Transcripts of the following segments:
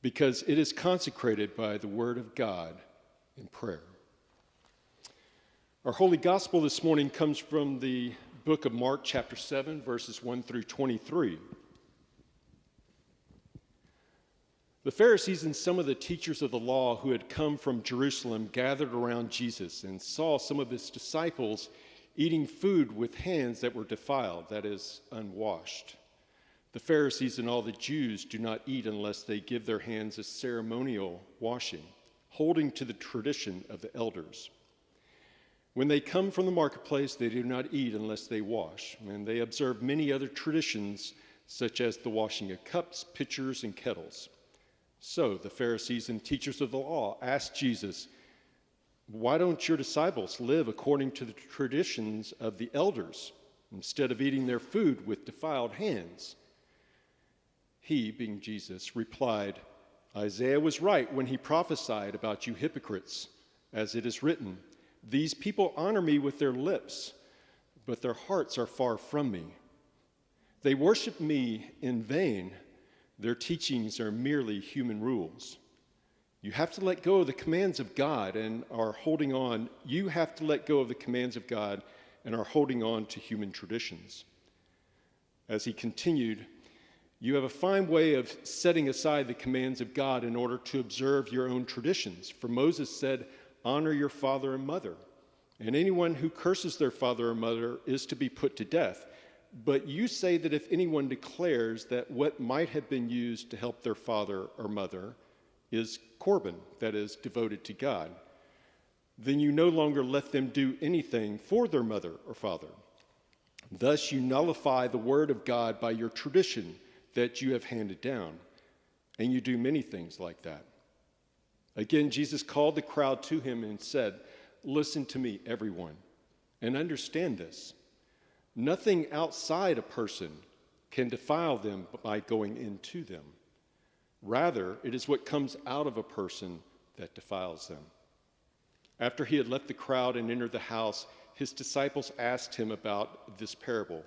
because it is consecrated by the word of God in prayer. Our Holy Gospel this morning comes from the book of Mark, chapter 7, verses 1 through 23. The Pharisees and some of the teachers of the law who had come from Jerusalem gathered around Jesus and saw some of his disciples eating food with hands that were defiled, that is, unwashed. The Pharisees and all the Jews do not eat unless they give their hands a ceremonial washing, holding to the tradition of the elders. When they come from the marketplace, they do not eat unless they wash, and they observe many other traditions, such as the washing of cups, pitchers, and kettles. So the Pharisees and teachers of the law asked Jesus, "Why don't your disciples live according to the traditions of the elders, instead of eating their food with defiled hands?" He, being Jesus, replied, "Isaiah was right when he prophesied about you hypocrites, as it is written, 'These people honor me with their lips, but their hearts are far from me. They worship me in vain. Their teachings are merely human rules.' You have to let go of the commands of God and are holding on. You have to let go of the commands of God and are holding on to human traditions." As he continued, "You have a fine way of setting aside the commands of God in order to observe your own traditions. For Moses said, 'Honor your father and mother,' and anyone who curses their father or mother is to be put to death. But you say that if anyone declares that what might have been used to help their father or mother is korban, that is, devoted to God, then you no longer let them do anything for their mother or father. Thus you nullify the word of God by your tradition that you have handed down, and you do many things like that." Again, Jesus called the crowd to him and said, "Listen to me, everyone, and understand this. Nothing outside a person can defile them by going into them. Rather, it is what comes out of a person that defiles them." After he had left the crowd and entered the house, his disciples asked him about this parable.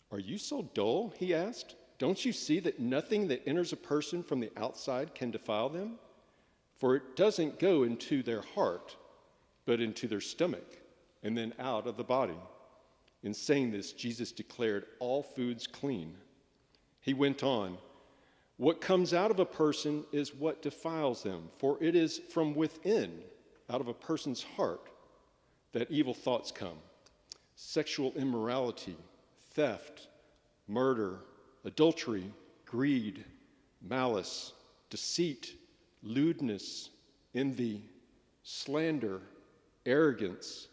"Are you so dull?" he asked. "Don't you see that nothing that enters a person from the outside can defile them? For it doesn't go into their heart, but into their stomach, and then out of the body." In saying this, Jesus declared all foods clean. He went on, "What comes out of a person is what defiles them, for it is from within, out of a person's heart, that evil thoughts come: sexual immorality, theft, murder, adultery, greed, malice, deceit, lewdness, envy, slander, arrogance,